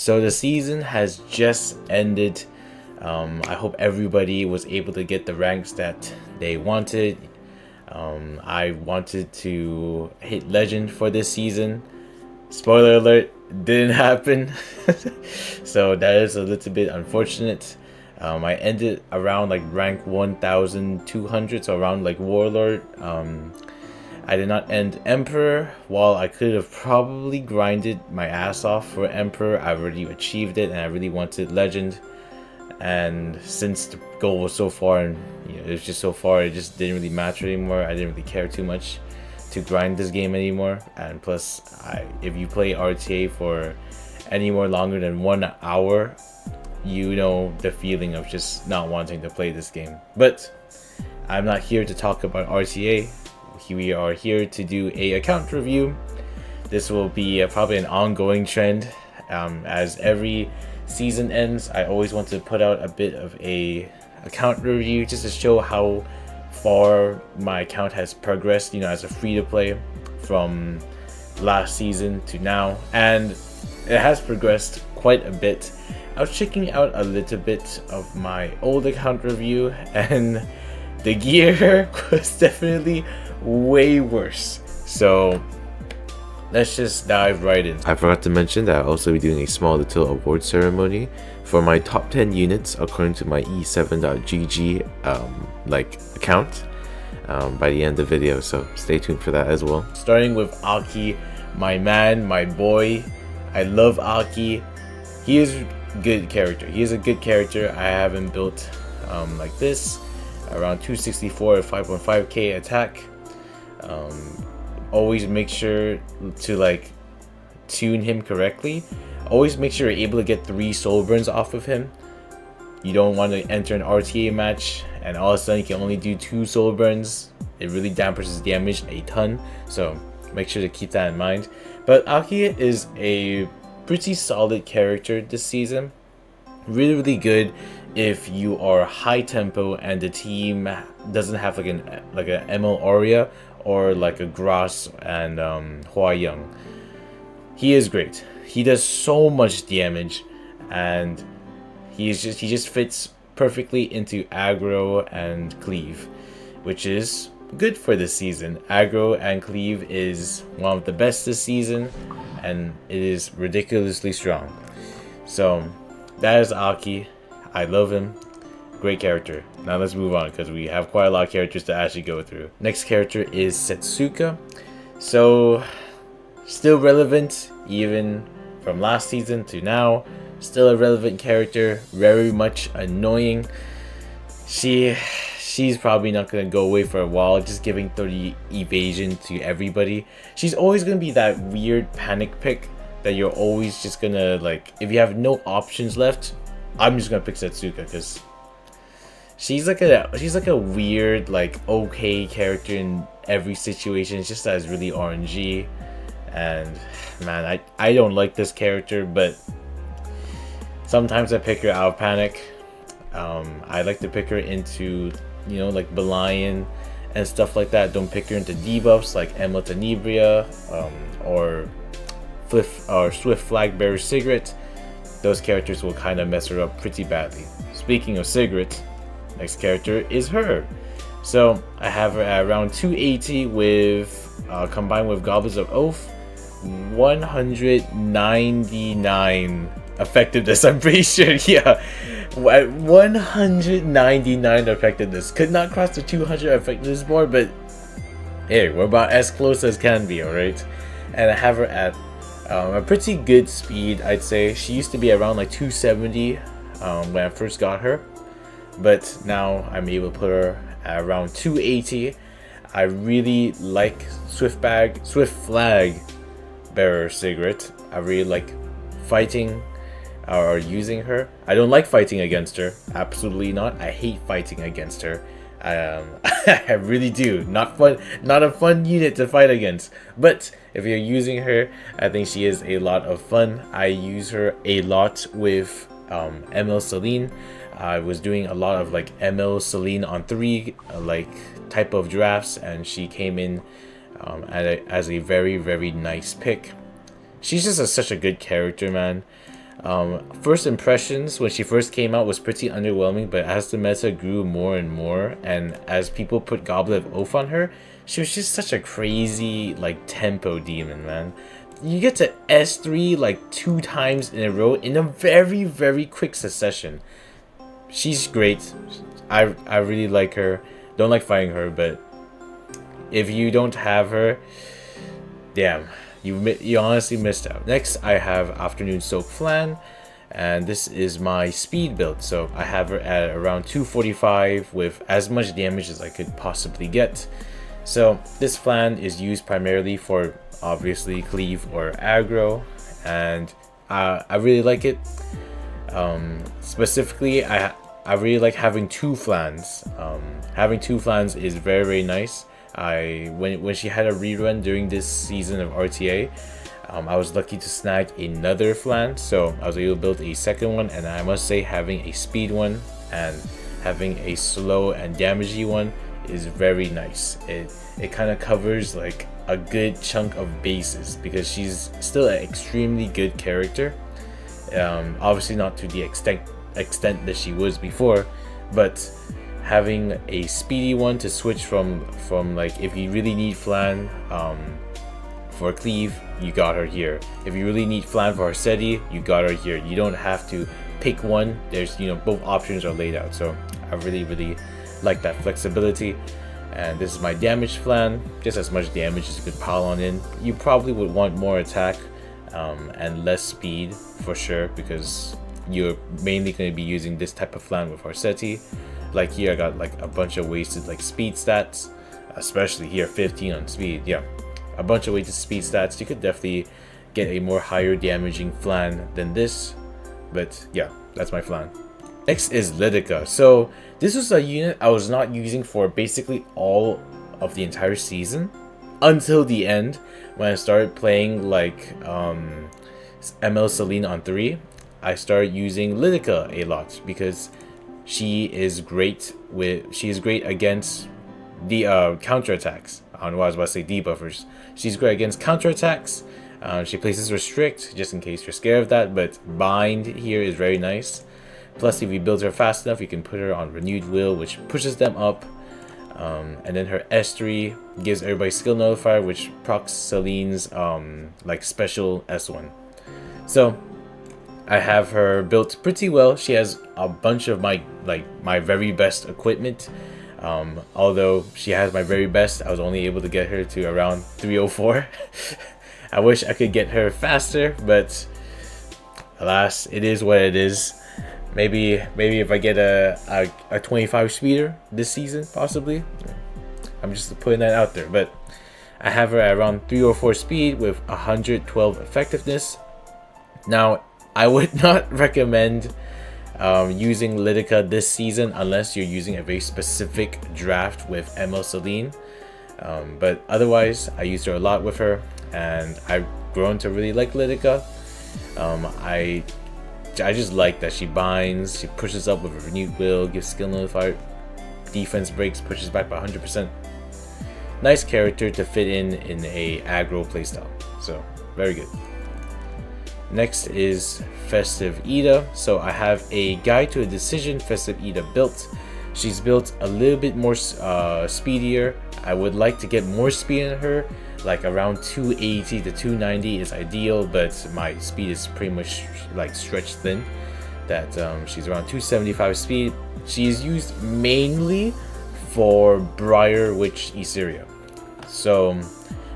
So the season has just ended. I hope everybody was able to get the ranks that they wanted. I wanted to hit legend for this season. Spoiler alert, didn't happen. So that is a little bit unfortunate. I ended around like rank 1200, so around like warlord. I did not end Emperor. While I could have probably grinded my ass off for Emperor, I already achieved it and I really wanted Legend. And since the goal was so far and it was just so far, it just didn't really matter anymore. I didn't really care too much to grind this game anymore. And plus, if you play RTA for any more longer than 1 hour, you know the feeling of just not wanting to play this game. But I'm not here to talk about RTA. We are here to do a account review. This will be probably an ongoing trend. As every season ends, I always want to put out a bit of a account review just to show how far my account has progressed, as a free-to-play from last season to now, and it has progressed quite a bit. I was checking out a little bit of my old account review, and the gear was definitely way worse. So let's just dive right in. I forgot to mention that I'll also be doing a small little award ceremony for my top 10 units according to my e7.gg account by the end of the video, so stay tuned for that as well. Starting with Aki, my man, my boy. I love Aki. He is a good character. He is a good character. I have him built like this, around 264 at 5.5k attack. Always make sure to tune him correctly. Always make sure you're able to get 3 soul burns off of him. You don't want to enter an RTA match and all of a sudden you can only do 2 soul burns. It really dampers his damage a ton, so make sure to keep that in mind. But Aki is a pretty solid character this season. Really good if you are high tempo and the team doesn't have like an ML Aria or like a Gross and Hua Young. He is great. He does so much damage, and he just fits perfectly into aggro and cleave, which is good for this season. Aggro and cleave is one of the best this season, and it is ridiculously strong. So that is Aki. I love him. Great character. Now let's move on because we have quite a lot of characters to actually go through. Next character is Setsuka. So still relevant even from last season to now. Still a relevant character. Very much annoying. She's probably not going to go away for a while. Just giving 30 evasion to everybody. She's always going to be that weird panic pick that you're always just going to if you have no options left, I'm just going to pick Setsuka because she's like a weird okay character in every situation. It's just that it's really RNG, and man, I don't like this character, but sometimes I pick her out of panic. I like to pick her into Belian and stuff like that. Don't pick her into debuffs like Emla Tenebria or Swift Flag Bearer Sigret. Those characters will kind of mess her up pretty badly. Speaking of Sigret, next character is her. So I have her at around 280 with combined with Goblins of Oath, 199 effectiveness. I'm pretty sure, yeah, 199 effectiveness. Could not cross the 200 effectiveness bar, but hey, we're about as close as can be, alright? And I have her at a pretty good speed, I'd say. She used to be around 270 when I first got her, but now I'm able to put her at around 280. I really like Swift Flag Bearer Sigret. I really like fighting or using her. I don't like fighting against her. Absolutely not. I hate fighting against her. I really do. Not fun. Not a fun unit to fight against. But if you're using her, I think she is a lot of fun. I use her a lot with ML Celine. I was doing a lot of ML Celine on 3 type of drafts, and she came in as a very nice pick. She's just such a good character, man. First impressions when she first came out was pretty underwhelming, but as the meta grew more and more, and as people put Goblet of Oath on her, she was just such a crazy like tempo demon, man. You get to S3 like 2 times in a row in a very quick succession. She's great. I really like her. Don't like fighting her, but if you don't have her, damn, you honestly missed out. Next, I have Afternoon Soak Flan, and this is my speed build. So I have her at around 245 with as much damage as I could possibly get. So this Flan is used primarily for obviously cleave or aggro, and I really like it. Specifically, I really like having 2 Flans. Having 2 Flans is very nice. When she had a rerun during this season of RTA, I was lucky to snag another Flan, so I was able to build a second one, and I must say having a speed one and having a slow and damagey one is very nice. It kind of covers like a good chunk of bases because she's still an extremely good character. Obviously not to the extent that she was before, but having a speedy one to switch from like if you really need Flan for cleave, you got her here. If you really need Flan for Arceti, you got her here. You don't have to pick one. There's, you know, both options are laid out. So I really like that flexibility. And this is my damage Flan, just as much damage as you could pile on in. You probably would want more attack and less speed for sure, because you're mainly going to be using this type of Flan with Arceti. Like here, I got like a bunch of wasted like speed stats, especially here 15 on speed. Yeah, a bunch of wasted speed stats. You could definitely get a more higher damaging Flan than this, but yeah, that's my Flan. Next is Lidica. So this was a unit I was not using for basically all of the entire season until the end when I started playing like ML Celine on 3. I started using Lidica a lot because she is great against the counterattacks. I don't know what I was about to say, debuffers. She's great against counterattacks. She places Restrict just in case you're scared of that, but Bind here is very nice. Plus, if you build her fast enough, you can put her on Renewed Will, which pushes them up. And then her S3 gives everybody Skill Nullifier, which procs Celine's like special S1. So I have her built pretty well. She has a bunch of my very best equipment. Although she has my very best, I was only able to get her to around 304. I wish I could get her faster, but alas, it is what it is. Maybe if I get a 25 speeder this season, possibly. I'm just putting that out there, but I have her at around 304 speed with 112 effectiveness. Now, I would not recommend using Lidica this season unless you're using a very specific draft with ML Celine. But otherwise, I used her a lot with her, and I've grown to really like Lidica. I just like that she binds, she pushes up with a Renewed Will, gives Skill Nullifier, defense breaks, pushes back by 100%. Nice character to fit in a aggro playstyle, so very good. Next is Festive Ida. So I have a Guide to a Decision Festive Ida built. She's built a little bit more speedier. I would like to get more speed in her, like around 280 to 290 is ideal, but my speed is pretty much like stretched thin. That she's around 275 speed. She is used mainly for Briar Witch Etheria. So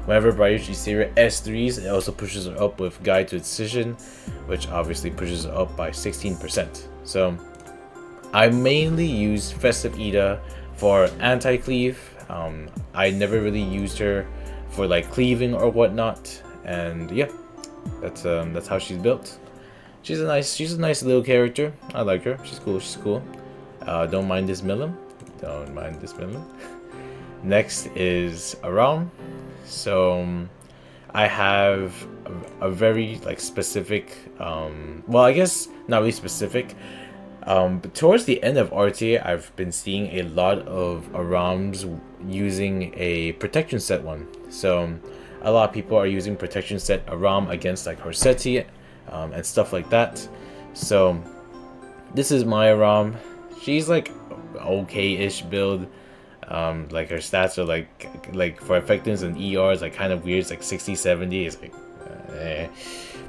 whenever Briar Witch Etheria S3s, it also pushes her up with Guide to Decision, which obviously pushes her up by 16%. So I mainly use Festive Ida for anti-cleave. I never really used her for like cleaving or whatnot, and yeah, that's how she's built. She's a nice little character. I like her. She's cool. Don't mind this Milim. Next is Aram. So I have a very like specific, well, I guess not really specific. But towards the end of RTA, I've been seeing a lot of Arams using a protection set one. So a lot of people are using protection set Aram against like Arceti and stuff like that. So this is my ROM. She's like okay-ish build. Like her stats are like for effectiveness and ER is like kind of weird. It's like 60, 70. It's like,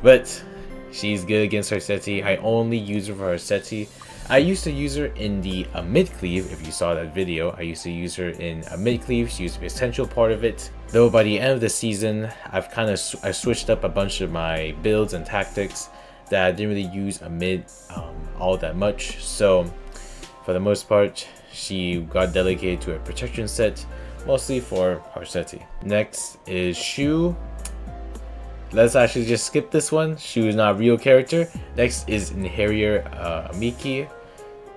but she's good against her Seti. I only use her for her Seti. I used to use her in the mid cleave. If you saw that video, I used to use her in a mid cleave. She used to be an essential part of it. Though by the end of the season, I switched up a bunch of my builds and tactics that I didn't really use a mid all that much. So for the most part, she got delegated to a protection set, mostly for her Seti. Next is Shu. Let's actually just skip this one. Shu is not a real character. Next is Inherior Miki.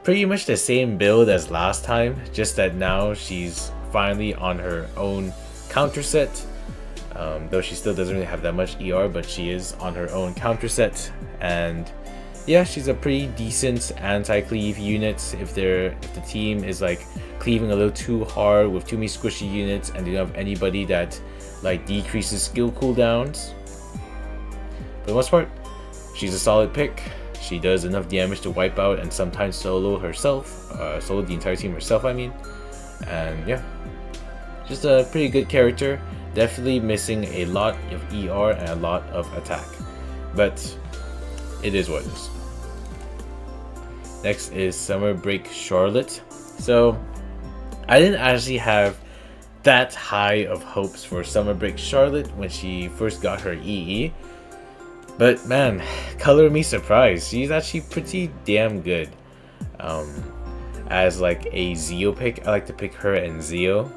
Pretty much the same build as last time, just that now she's finally on her own counter set. Though she still doesn't really have that much ER, but she is on her own counter set. And yeah, she's a pretty decent anti-cleave unit if the team is like cleaving a little too hard with too many squishy units and they don't have anybody that like decreases skill cooldowns. For the most part, she's a solid pick. She does enough damage to wipe out and sometimes solo herself, solo the entire team herself, I mean. And yeah, just a pretty good character. Definitely missing a lot of ER and a lot of attack, but it is what it is. Next is Summer Break Charlotte. So I didn't actually have that high of hopes for Summer Break Charlotte when she first got her EE. But man, color me surprised. She's actually pretty damn good. As like a Zeo pick, I like to pick her and Zeo.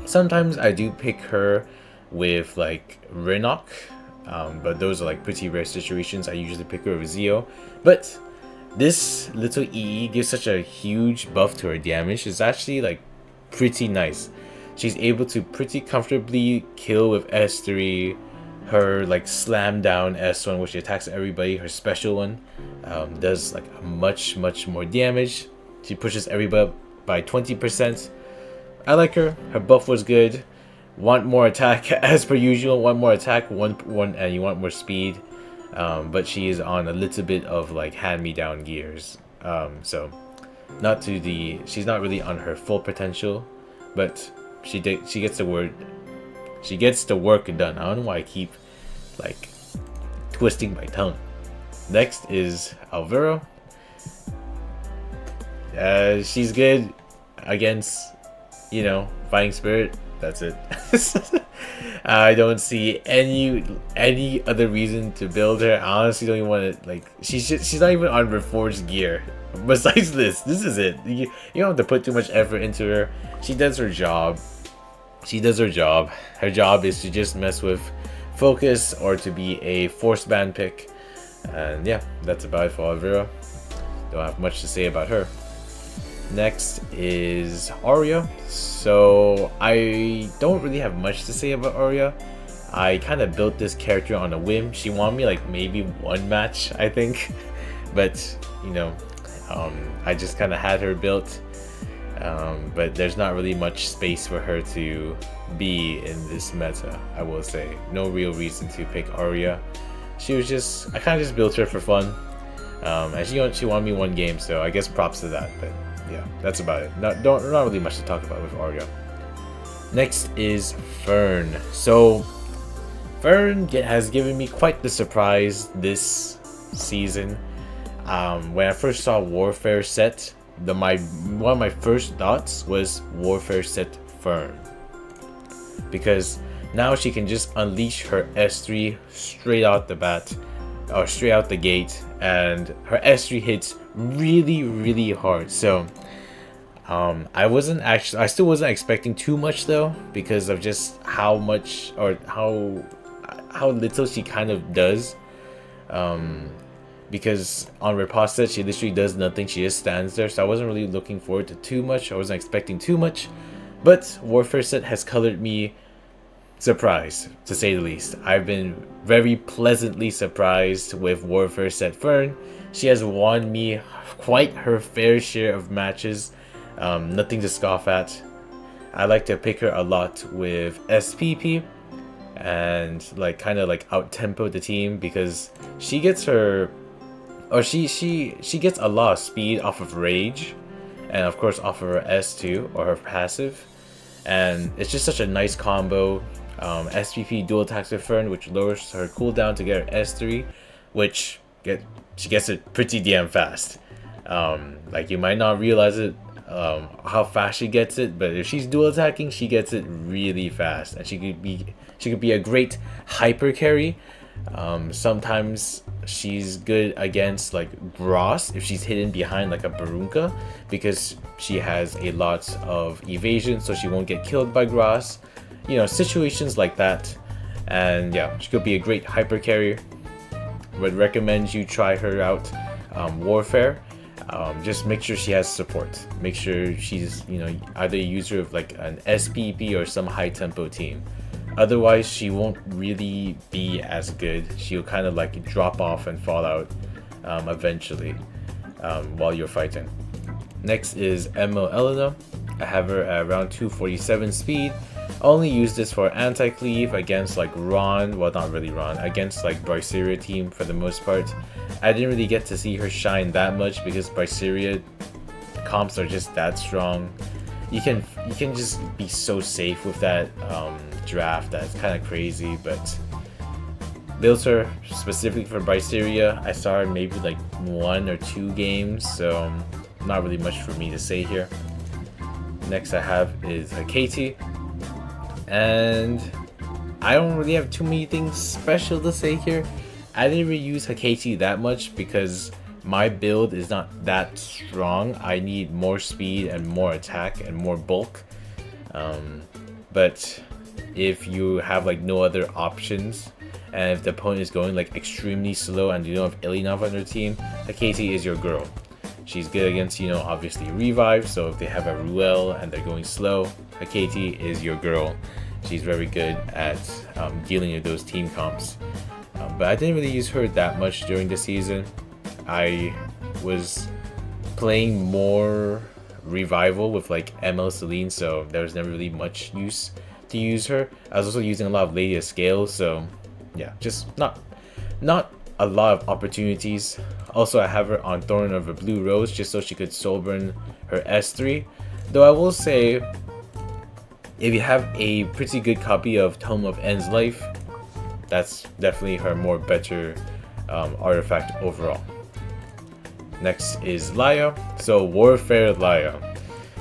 Sometimes I do pick her with like Renok, but those are like pretty rare situations. I usually pick her with Zeo. But this little EE gives such a huge buff to her damage. It's actually like pretty nice. She's able to pretty comfortably kill with S3. Her like slam down S1, which attacks everybody, her special one, does like much more damage. She pushes everybody by 20%. I like her. Her buff was good. Want more attack as per usual. Want more attack, one, and you want more speed. But she is on a little bit of like hand-me-down gears. So not to the. She's not really on her full potential, but she gets the word. She gets the work done. I don't know why I keep like twisting my tongue. Next is Alvaro. She's good against, you know, Fighting Spirit. That's it. I don't see any other reason to build her. I honestly don't even want to, like, she's not even on Reforged gear. Besides this is it. You don't have to put too much effort into her. She does her job. She does her job. Her job is to just mess with focus or to be a force ban pick. And yeah, that's about it for Alvaro. Don't have much to say about her. Next is Arya. So I don't really have much to say about Arya. I kind of built this character on a whim. She won me like maybe one match, I think. But you know, I just kind of had her built. But there's not really much space for her to be in this meta, I will say. No real reason to pick Arya. She was just, I kind of just built her for fun. And she won me one game, so I guess props to that. But yeah, that's about it. Not really much to talk about with Arya. Next is Fern. So Fern has given me quite the surprise this season. When I first saw Warfare set, one of my first thoughts was Warfare set Fern, because now she can just unleash her S3 straight out the bat, or straight out the gate, and her S3 hits really hard. So I still wasn't expecting too much though, because of just how much or how little she kind of does. Because on Riposte she literally does nothing, she just stands there, so I wasn't really looking forward to too much. I wasn't expecting too much, but Warfare set has colored me surprised, to say the least. I've been very pleasantly surprised with Warfare set Fern. She has won me quite her fair share of matches, nothing to scoff at. I like to pick her a lot with SPP and like kind of like out tempo the team, because she gets her or she gets a lot of speed off of rage, and of course off of her S2 or her passive, and it's just such a nice combo. SPP dual attacks with Fern, which lowers her cooldown to get her S3, which she gets it pretty damn fast. Like, you might not realize it, how fast she gets it, but if she's dual attacking, she gets it really fast, and she could be a great hyper carry. Sometimes she's good against like Gross if she's hidden behind like a Barunka, because she has a lot of evasion, so she won't get killed by Gross. You know, situations like that. And yeah, she could be a great hyper carrier. Would recommend you try her out. Warfare. Just make sure she has support. Make sure she's, you know, either a user of like an SPP or some high tempo team. Otherwise, she won't really be as good. She'll kind of like drop off and fall out eventually while you're fighting. Next is ML Elena. I have her at around 247 speed. Only use this for anti-cleave against like Ron, well, not really Ron, against like Bryceria team for the most part. I didn't really get to see her shine that much because Bryceria comps are just that strong. You can just be so safe with that draft. That's kind of crazy, but built her specifically for Bryceria. I saw her maybe like 1 or 2 games, so not really much for me to say here. Next I have is Katie. And I don't really have too many things special to say here. I didn't really use Hakachi that much because my build is not that strong. I need more speed and more attack and more bulk. But if you have like no other options, and if the opponent is going like extremely slow and you don't have Ilinov on their team, Hakachi is your girl. She's good against, you know, obviously revive, so if they have a Ruel and they're going slow, Hakachi is your girl. She's very good at dealing with those team comps. But I didn't really use her that much during the season. I was playing more revival with like ML Celine, so there was never really much use to use her. I was also using a lot of Lady of Scale, so yeah, just not a lot of opportunities. Also, I have her on Thorn of a Blue Rose just so she could soul burn her S3. Though I will say, if you have a pretty good copy of Tome of End's Life, that's definitely her more better artifact overall. Next is Laya. So Warfare Laya.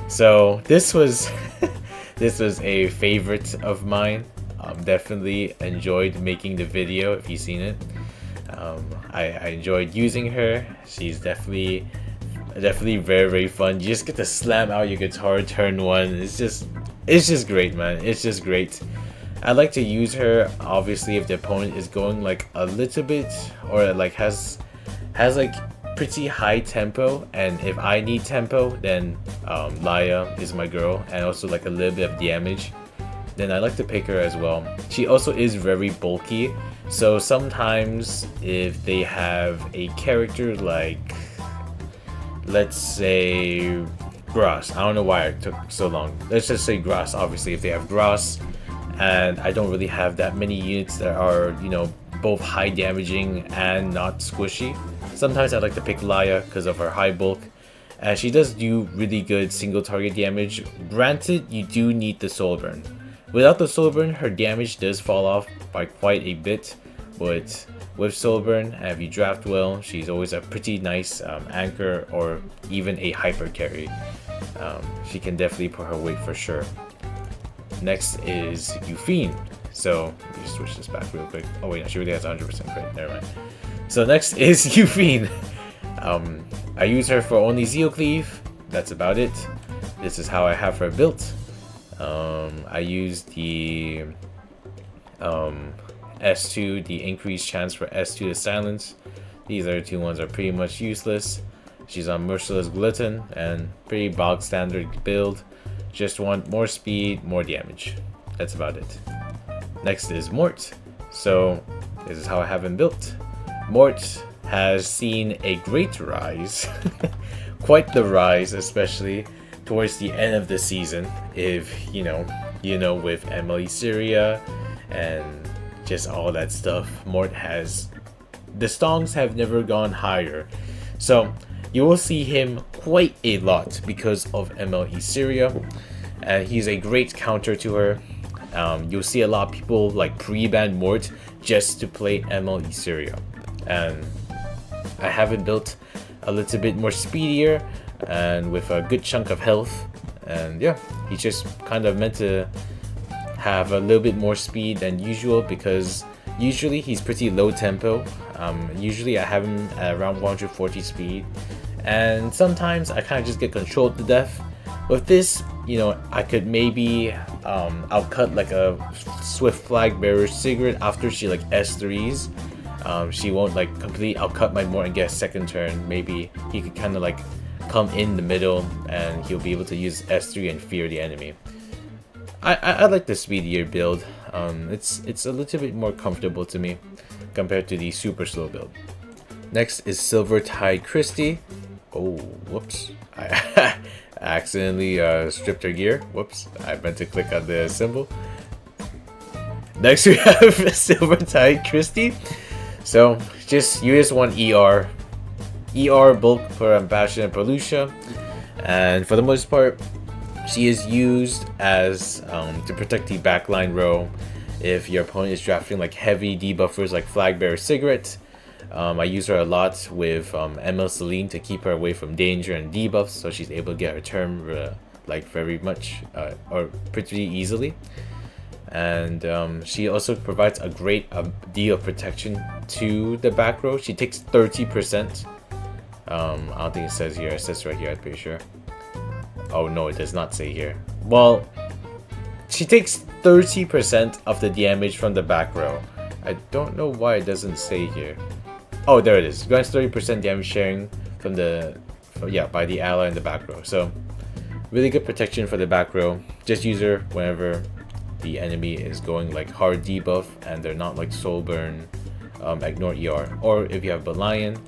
So this was this was a favorite of mine. Definitely enjoyed making the video if you've seen it. I enjoyed using her. She's definitely very, very fun. You just get to slam out your guitar turn 1. It's just great, man. It's just great. I like to use her obviously if the opponent is going like a little bit, or like has like pretty high tempo, and if I need tempo, then Laya is my girl, and also like a little bit of damage, then I like to pick her as well. She also is very bulky, so sometimes if they have a character like, let's say Grass, I don't know why it took so long, let's just say Grass, obviously if they have Grass and I don't really have that many units that are, you know, both high damaging and not squishy, sometimes I like to pick Laya because of her high bulk, and she does do really good single target damage. Granted, you do need the soul burn. Without the soul burn, her damage does fall off by quite a bit, but with soul burn, and if you draft well, she's always a pretty nice anchor or even a hyper carry. She can definitely put her weight for sure. Next is Euphine. So let me just switch this back real quick. Oh wait, no, she really has 100% crit. Never mind. So next is Euphine. I use her for only Zeal Cleave. That's about it. This is how I have her built. I use the S2, the increased chance for S2 to silence. These other two ones are pretty much useless. She's on Merciless Glutton and pretty bog standard build. Just want more speed, more damage. That's about it. Next is Mort. So this is how I have him built. Mort has seen a great rise, quite the rise, especially towards the end of the season. If you know, with Emily Syria and just all that stuff, Mort has the stongs have never gone higher. So you will see him quite a lot because of MLE Syria. He's a great counter to her. You'll see a lot of people like pre-ban Mort just to play MLE Syria. And I have it built a little bit more speedier and with a good chunk of health. And yeah, he's just kind of meant to have a little bit more speed than usual because usually he's pretty low tempo. Usually I have him at around 140 speed, and sometimes I kind of just get controlled to death. With this, you know, I could maybe outcut like a Swift Flag Bearer Cigarette after she like S3s. She won't like completely outcut my Mort and get a second turn. Maybe he could kind of like come in the middle and he'll be able to use S3 and fear the enemy. I like the speedier build. It's a little bit more comfortable to me compared to the super slow build. Next is Silver Tide Christie. Oh, whoops. I accidentally stripped her gear. Whoops. I meant to click on the symbol. Next we have Silver Tide Christie. So just US1 ER. ER bulk for Bastion and Pelucia. And for the most part, she is used as to protect the backline row if your opponent is drafting like heavy debuffers like Flag Bearer Cigarette. I use her a lot with ML Celine to keep her away from danger and debuffs, so she's able to get her turn like very much or pretty easily. And she also provides a great deal of protection to the back row. She takes 30%. I don't think it says here. It says right here, I'm pretty sure. Oh no, it does not say here. Well, she takes 30% of the damage from the back row. I don't know why it doesn't say here. Oh, there it is. Grants 30% damage sharing from by the ally in the back row. So really good protection for the back row. Just use her whenever the enemy is going like hard debuff and they're not like soul burn, ignore ER. Or if you have Belian,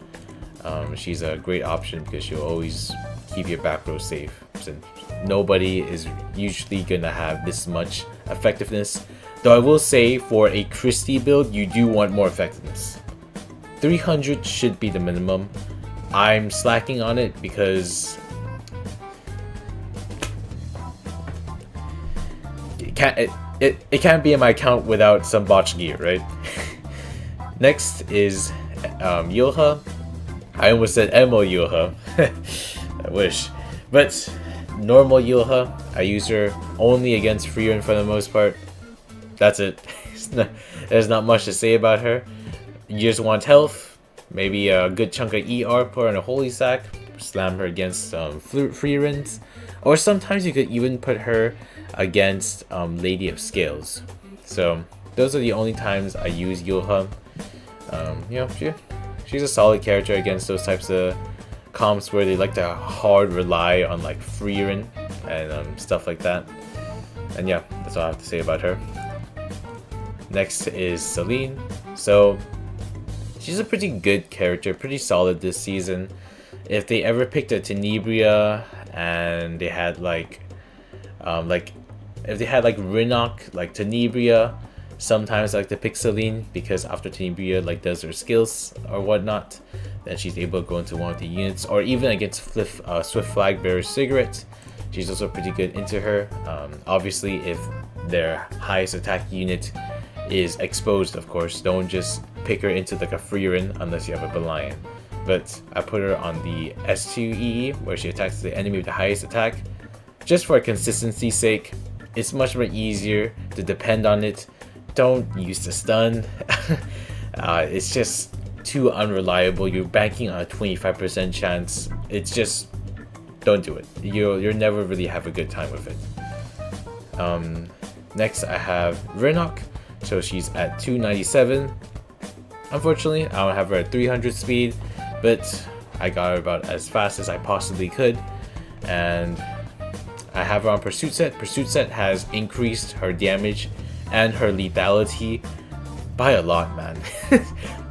she's a great option because she'll always keep your back row safe, since nobody is usually gonna have this much effectiveness. Though I will say for a Christie build, you do want more effectiveness. 300 should be the minimum. I'm slacking on it because it can't be in my account without some botch gear, right? Next is Yulha. I almost said Emo Yulha. I wish. But normal Yulha, I use her only against Freerin for the most part. That's it. There's not much to say about her. You just want health, maybe a good chunk of ER, put her in a Holy Sack, slam her against Freerins, or sometimes you could even put her against Lady of Scales. So those are the only times I use Yulha. You know, she's a solid character against those types of comps where they like to hard rely on like Freerin and stuff like that. And yeah, that's all I have to say about her. Next is Celine. So she's a pretty good character, pretty solid this season. If they ever picked a Tenebria and they had like if they had like Rinok, like Tenebria, sometimes I like to pick Celine because after Tenebria like does her skills or whatnot, then she's able to go into one of the units, or even against Swift Flag Bearer Cigarette. She's also pretty good into her. Obviously, if their highest attack unit is exposed, of course, don't just pick her into like a Freerin unless you have a Belian. But I put her on the S2 EE where she attacks the enemy with the highest attack. Just for consistency's sake, it's much more easier to depend on it. Don't use the stun. It's just too unreliable. You're banking on a 25% chance. It's just, don't do it. You'll never really have a good time with it. Next I have Rinok. So she's at 297. Unfortunately, I don't have her at 300 speed, but I got her about as fast as I possibly could. And I have her on Pursuit Set. Pursuit Set has increased her damage and her lethality by a lot, man.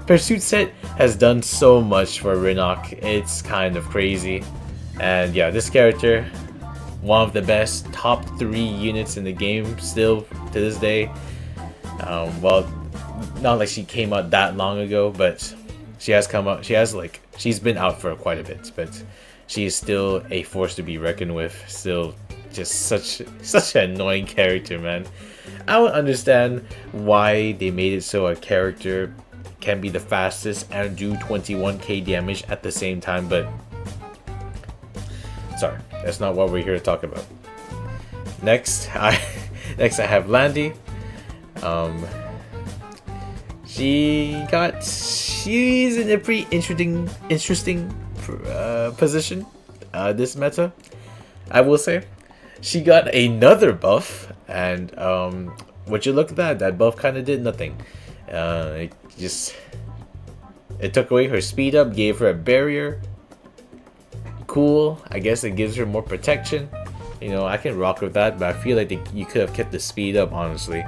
Pursuit Set has done so much for Rinok. It's kind of crazy. And yeah, this character, one of the best top 3 units in the game still to this day. Well, not like she came out that long ago, but She has come out. She has like she's been out for quite a bit, but she is still a force to be reckoned with. Still, just such an annoying character, man. I don't understand why they made it so a character can be the fastest and do 21k damage at the same time, but sorry, that's not what we're here to talk about. Next, I have Landy. She's in a pretty interesting position. This meta, I will say, she got another buff, and would you look at that buff kind of did nothing. It took away her speed up, gave her a barrier. Cool, I guess it gives her more protection. You know, I can rock with that, but I feel like you could have kept the speed up, honestly.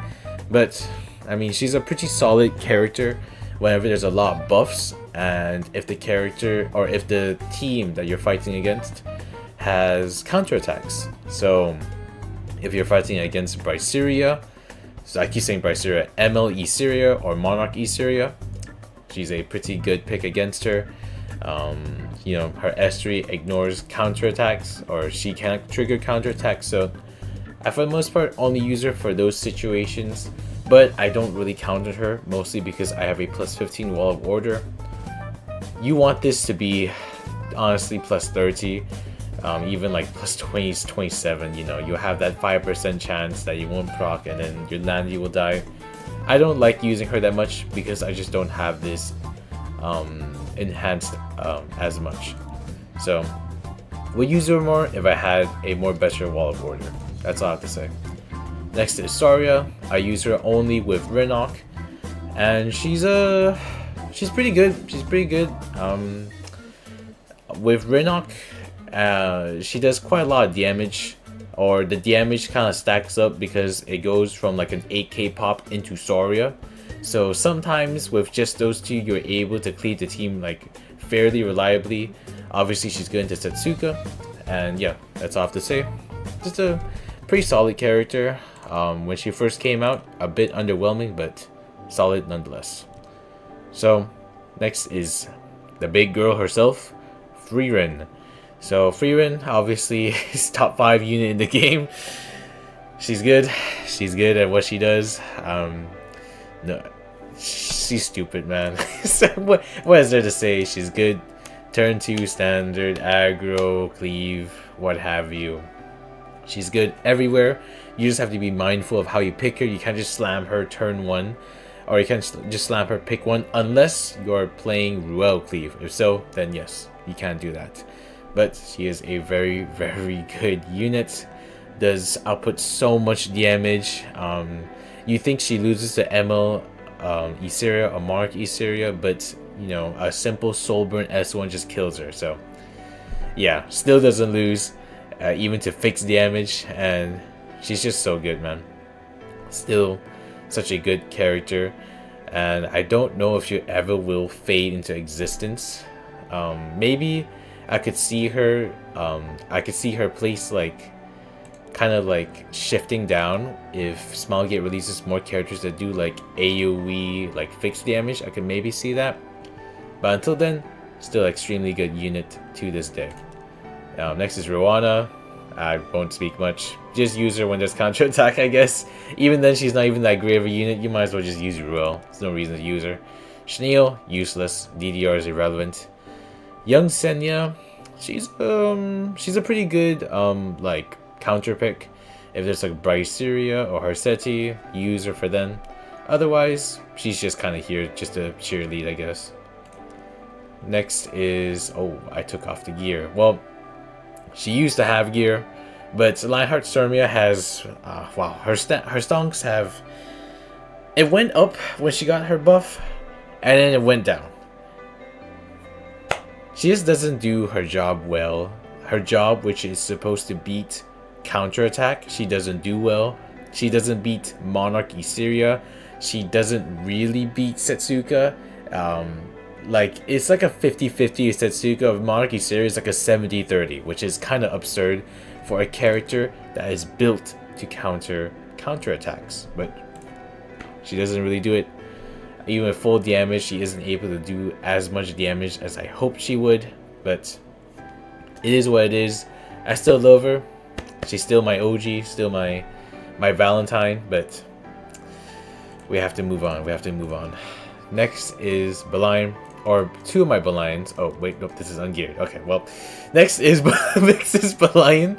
But I mean, she's a pretty solid character whenever there's a lot of buffs, and if the character or if the team that you're fighting against has counterattacks. So if you're fighting against Bryceria, so I keep saying Bryceria, ML Eseria or Monarch Eseria, she's a pretty good pick against her. You know, her S3 ignores counterattacks, or she can't trigger counterattacks, so I for the most part only use her for those situations, but I don't really counter her, mostly because I have a plus 15 wall of order. You want this to be honestly plus 30, even like plus 20, 27, you know, you have that 5% chance that you won't proc and then your Landy will die. I don't like using her that much because I just don't have this enhanced as much. So would use her more if I had a more better wall of order. That's all I have to say. Next is Saria. I use her only with Renok, and she's pretty good. She's pretty good. With Renok, she does quite a lot of damage, or the damage kind of stacks up because it goes from like an 8k pop into Saria. So sometimes with just those two, you're able to cleave the team like fairly reliably. Obviously, she's good into Setsuka, and yeah, that's all I have to say. Just a pretty solid character. When she first came out, a bit underwhelming, but solid nonetheless. So next is the big girl herself, Frieren. So Frieren obviously is top 5 unit in the game. She's good. She's good at what she does. No, she's stupid, man. So what is there to say? She's good. Turn 2 standard, aggro, cleave, what have you. She's good everywhere. You just have to be mindful of how you pick her. You can't just slam her turn 1, or you can't just slam her pick 1 unless you're playing Ruel cleave. If so, then yes, you can't do that. But she is a very, very good unit. Does output so much damage. You think she loses to ML Eseria or Monarch Eseria, but you know, a simple Soulburn S1 just kills her. So yeah, still doesn't lose, even to fixed damage, and she's just so good, man. Still such a good character, and I don't know if she ever will fade into existence. Maybe I could see her place like kind of like shifting down if Smilegate releases more characters that do like AoE like fixed damage. I could maybe see that, but until then, still extremely good unit to this day. Next is Rowana. I won't speak much. Just use her when there's counter attack, I guess. Even then, she's not even that great of a unit. You might as well just use Ruel. There's no reason to use her. Schneel, useless. DDR is irrelevant. Young Senya, she's a pretty good like counter pick. If there's like Bryceria or Harseti, use her for them. Otherwise, she's just kind of here just to cheerlead, I guess. Next is, oh, I took off the gear. Well, she used to have gear, but Lionheart Stormia has, wow, her stonks have, it went up when she got her buff, and then it went down. She just doesn't do her job well. Her job, which is supposed to beat counterattack, she doesn't do well. She doesn't beat Monarch Eseria. She doesn't really beat Setsuka. Like, it's like a 50-50 Setsuka. Of Monarch Eseria is like a 70-30, which is kind of absurd for a character that is built to counter counterattacks. But she doesn't really do it. Even with full damage, she isn't able to do as much damage as I hoped she would, but it is what it is. I still love her. She's still my OG, still my Valentine, but we have to move on. We have to move on. Next is Belian, or two of my Belians. Oh wait, nope, this is ungeared. Okay, well, next is Belian.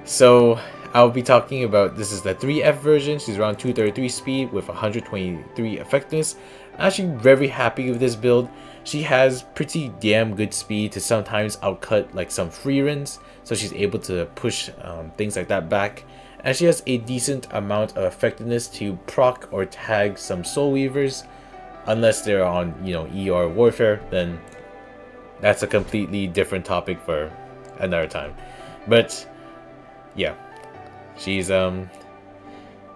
So I'll be talking about, this is the 3F version. She's around 233 speed with 123 effectiveness. I'm actually very happy with this build. She has pretty damn good speed to sometimes outcut like some free runs, so she's able to push things like that back. And she has a decent amount of effectiveness to proc or tag some Soul Weavers, unless they're on, you know, ER Warfare, then that's a completely different topic for another time. But yeah, she's a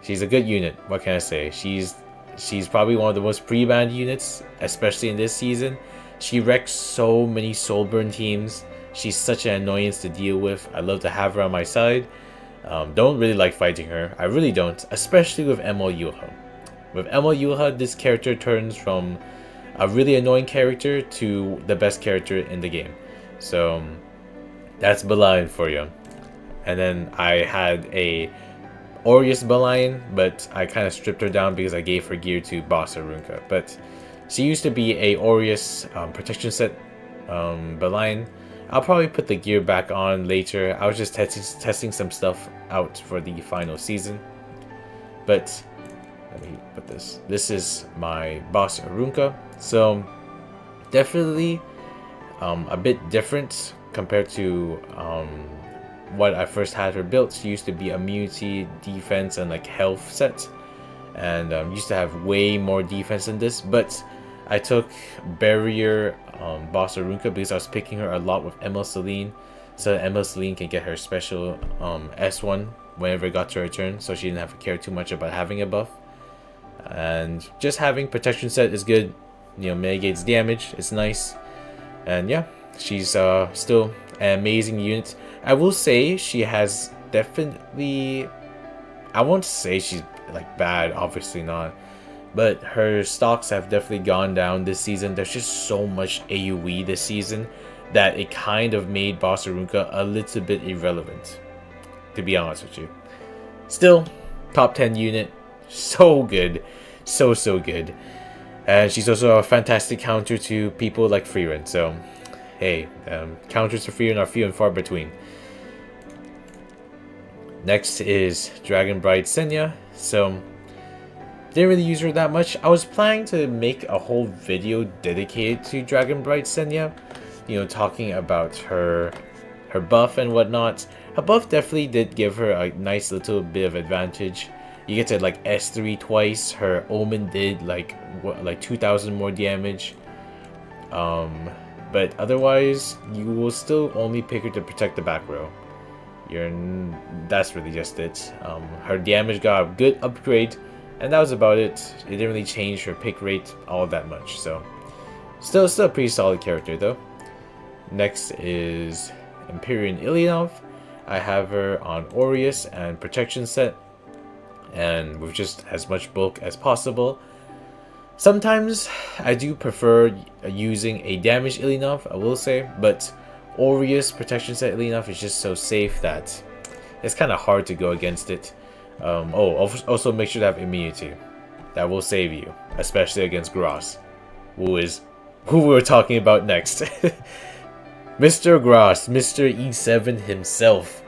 good unit. What can I say? She's probably one of the most pre-banned units, especially in this season. She wrecks so many Soulburn teams. She's such an annoyance to deal with. I love to have her on my side. Don't really like fighting her. I really don't, especially with ML Yuha. With ML Yuha, this character turns from a really annoying character to the best character in the game. So that's Belian for you. And then I had a Aureus Belian, but I kind of stripped her down because I gave her gear to Boss Arunka. But she used to be a Aureus protection set Belian. I'll probably put the gear back on later. I was just testing some stuff out for the final season. But let me put this. This is my Boss Arunka. So definitely a bit different compared to what I first had her built. She used to be immunity, defense, and like health set, and used to have way more defense than this. But I took barrier Boss Arunka because I was picking her a lot with ML Celine, so that ML Celine can get her special S1 whenever it got to her turn, so she didn't have to care too much about having a buff. And just having protection set is good, you know, mitigates damage. It's nice, and yeah, she's still an amazing unit. I will say she has definitely, I won't say she's like bad, obviously not, but her stocks have definitely gone down this season. There's just so much AoE this season that it kind of made Boss Arunka a little bit irrelevant, to be honest with you. Still, top 10 unit, so good, so good. And she's also a fantastic counter to people like Freerun, so hey, counters to Freerun are few and far between. Next is Dragon Bride Senya. So didn't really use her that much. I was planning to make a whole video dedicated to Dragon Bride Senya, you know, talking about her buff and whatnot. Her buff definitely did give her a nice little bit of advantage. You get to like S3 twice. Her Omen did like 2,000 more damage. But otherwise, you will still only pick her to protect the back row. That's really just it. Her damage got a good upgrade, and that was about it. It didn't really change her pick rate all that much, so still a pretty solid character though. Next is Empyrean Ilyanov. I have her on Aureus and protection set, and with just as much bulk as possible. Sometimes I do prefer using a damaged Ilyanov, I will say, but Aureus protection set Ilyanov is just so safe that it's kind of hard to go against it. Also make sure to have immunity. That will save you, especially against Gross, who we're talking about next. Mr. Gross, Mr. E7 himself.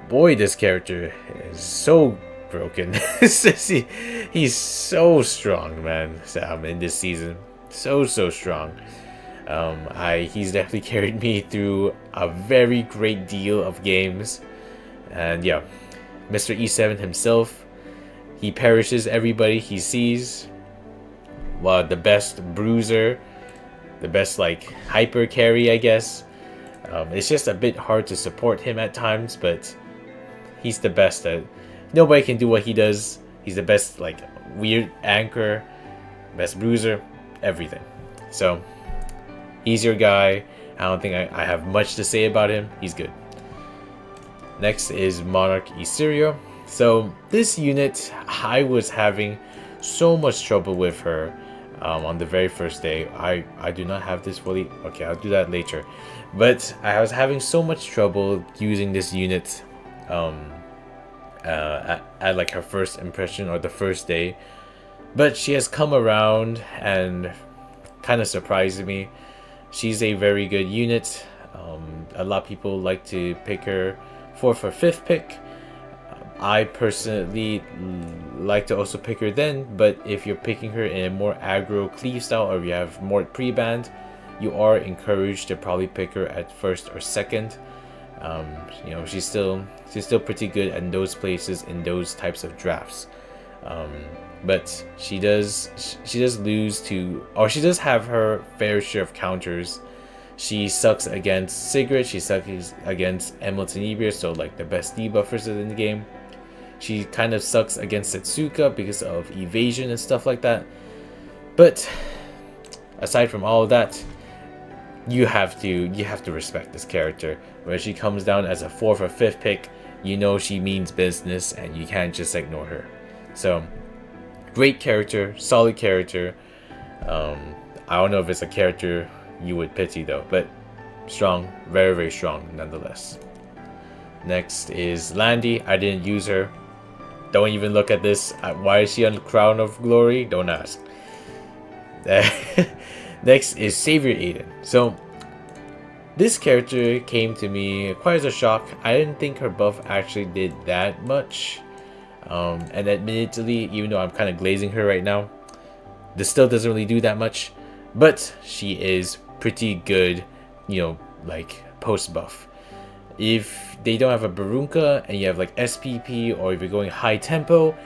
Boy, this character is so broken. He's so strong, man. In this season, so strong. He's definitely carried me through a very great deal of games, and yeah, Mr. E7 himself, he perishes everybody he sees. Well, the best bruiser, the best like hyper carry, I guess. It's just a bit hard to support him at times, but he's the best at. Nobody can do what he does. He's the best like weird anchor, best bruiser, everything. So he's your guy. I don't think I have much to say about him. He's good. Next is Monarch Isirio. So this unit, I was having so much trouble with her on the very first day. I do not have this fully. Okay, I'll do that later. But I was having so much trouble using this unit at like her first impression or the first day. But she has come around and kind of surprised me. She's a very good unit. A lot of people like to pick her for 5th pick. I personally like to also pick her then, but if you're picking her in a more aggro cleave style or you have more pre-band, you are encouraged to probably pick her at 1st or 2nd. You know, she's still pretty good at those places in those types of drafts. But she does lose to, or she does have her fair share of counters. She sucks against Sigrid, she sucks against Emilton Eber, so like the best debuffers in the game. She kind of sucks against Setsuka because of evasion and stuff like that. But aside from all of that, you have to respect this character. When she comes down as a 4th or 5th pick, you know she means business and you can't just ignore her. So great character, solid character. I don't know if it's a character you would pity though, but strong, very, very strong nonetheless. Next is Landy. I didn't use her. Don't even look at this. Why is she on the Crown of Glory? Don't ask. Next is Savior Aiden. So this character came to me quite as a shock. I didn't think her buff actually did that much. And admittedly, even though I'm kind of glazing her right now, this still doesn't really do that much. But she is pretty good, you know, like post buff. If they don't have a Barunka and you have like SPP, or if you're going high tempo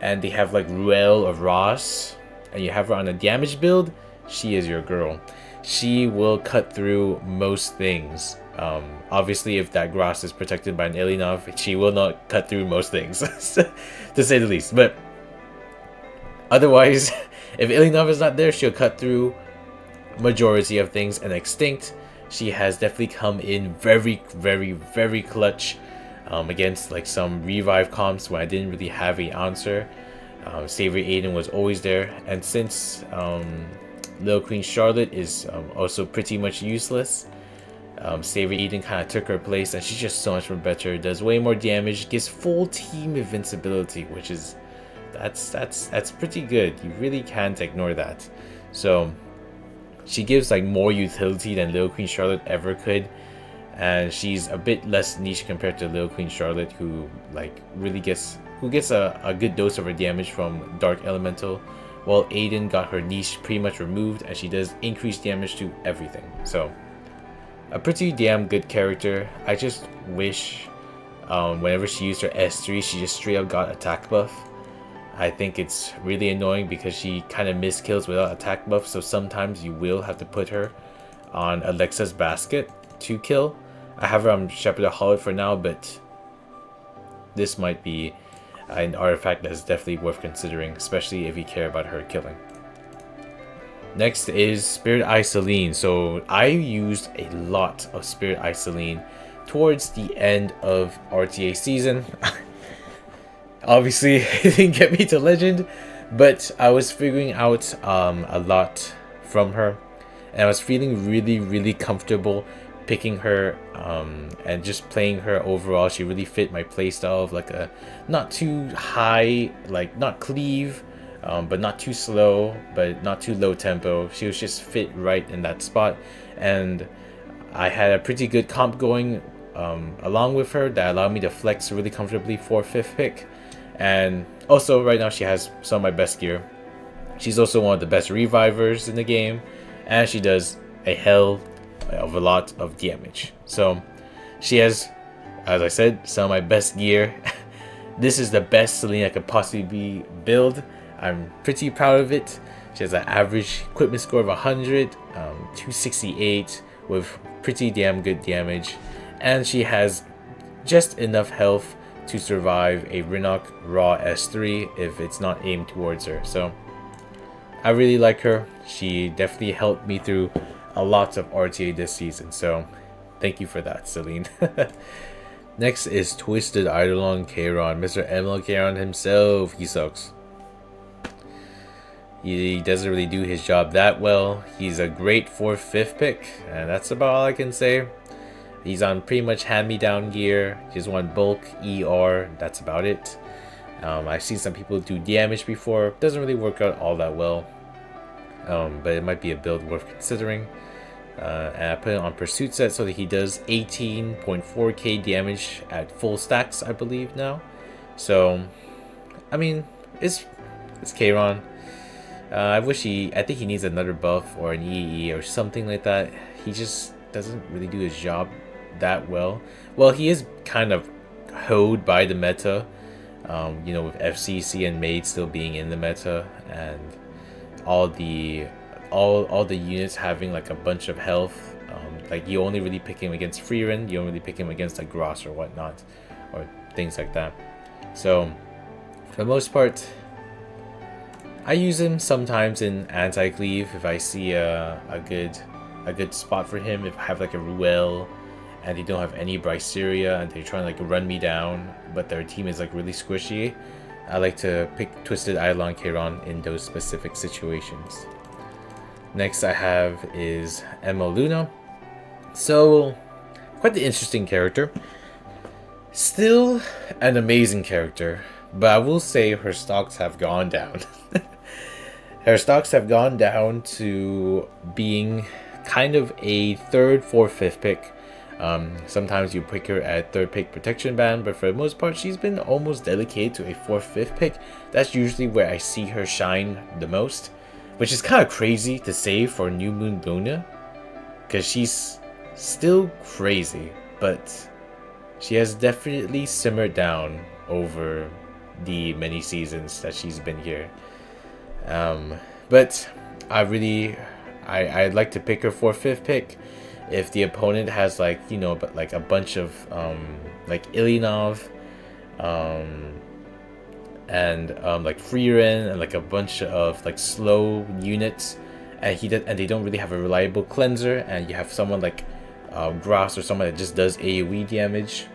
and they have like Ruel or Ross and you have her on a damage build, she is your girl. She will cut through most things. Obviously, if that grass is protected by an Ilinov, she will not cut through most things, to say the least. But otherwise, if Ilinov is not there, she'll cut through majority of things. And Extinct, she has definitely come in very, very, very clutch against like some revive comps when I didn't really have an answer. Savior Aiden was always there, and since Little Queen Charlotte is also pretty much useless, Savior Aiden kind of took her place, and she's just so much more better. Does way more damage, gives full team invincibility, which is that's pretty good. You really can't ignore that. So she gives like more utility than Little Queen Charlotte ever could, and she's a bit less niche compared to Little Queen Charlotte, who like really gets a good dose of her damage from Dark Elemental, while Aiden got her niche pretty much removed, and she does increased damage to everything. So a pretty damn good character. I just wish whenever she used her S3, she just straight up got attack buff. I think it's really annoying because she kind of miss kills without attack buff, so sometimes you will have to put her on Alexa's basket to kill. I have her on Shepherd of Hollow for now, but this might be an artifact that is definitely worth considering, especially if you care about her killing. Next is Spirit Eye Celine. So I used a lot of Spirit Eye Celine towards the end of RTA season. Obviously, it didn't get me to Legend, but I was figuring out a lot from her, and I was feeling really, really comfortable picking her and just playing her overall. She really fit my playstyle of like a not too high, like not cleave, but not too slow, but not too low tempo. She was just fit right in that spot, and I had a pretty good comp going along with her that allowed me to flex really comfortably for 5th pick. And also right now she has some of my best gear. She's also one of the best revivers in the game, and she does a hell of a lot of damage. So she has, as I said, some of my best gear. This is the best Celine I could possibly build. I'm pretty proud of it. She has an average equipment score of 100, 268 with pretty damn good damage, and she has just enough health to survive a Rinok Raw S3 if it's not aimed towards her. So I really like her. She definitely helped me through a lot of RTA this season, so thank you for that, Celine. Next is Twisted Eidolon Kairon, Mr. ML Kairon himself. He sucks. He doesn't really do his job that well. He's a great 4th, 5th pick, and that's about all I can say. He's on pretty much hand-me-down gear. Just one bulk, ER, that's about it. I've seen some people do damage before. Doesn't really work out all that well. But it might be a build worth considering. And I put it on Pursuit set so that he does 18.4k damage at full stacks, I believe now. So, I mean, it's Kayron. I think he needs another buff or an EE or something like that. He just doesn't really do his job that well. Well, he is kind of hoed by the meta, you know, with FCC and Maid still being in the meta, and all the units having like a bunch of health. Like you only really pick him against Freeran, you don't really pick him against like Gross or whatnot, or things like that. So for the most part, I use him sometimes in anti-cleave if I see a good spot for him. If I have like a Ruel and they don't have any Bryceria and they're trying to like run me down, but their team is like really squishy, I like to pick Twisted Eidolon Kayron in those specific situations. Next I have is Emma Luna. So, quite the interesting character. Still an amazing character, but I will say her stocks have gone down. Her stocks have gone down to being kind of a 3rd, 4th, 5th pick. Sometimes you pick her at 3rd pick protection band, but for the most part she's been almost dedicated to a 4th, 5th pick. That's usually where I see her shine the most, which is kind of crazy to say for New Moon Luna, because she's still crazy, but she has definitely simmered down over the many seasons that she's been here. But I'd like to pick her for 5th pick if the opponent has like, you know, but like a bunch of like Ilinov and like Freeran and like a bunch of like slow units, and they don't really have a reliable cleanser, and you have someone like Gross or someone that just does AoE damage.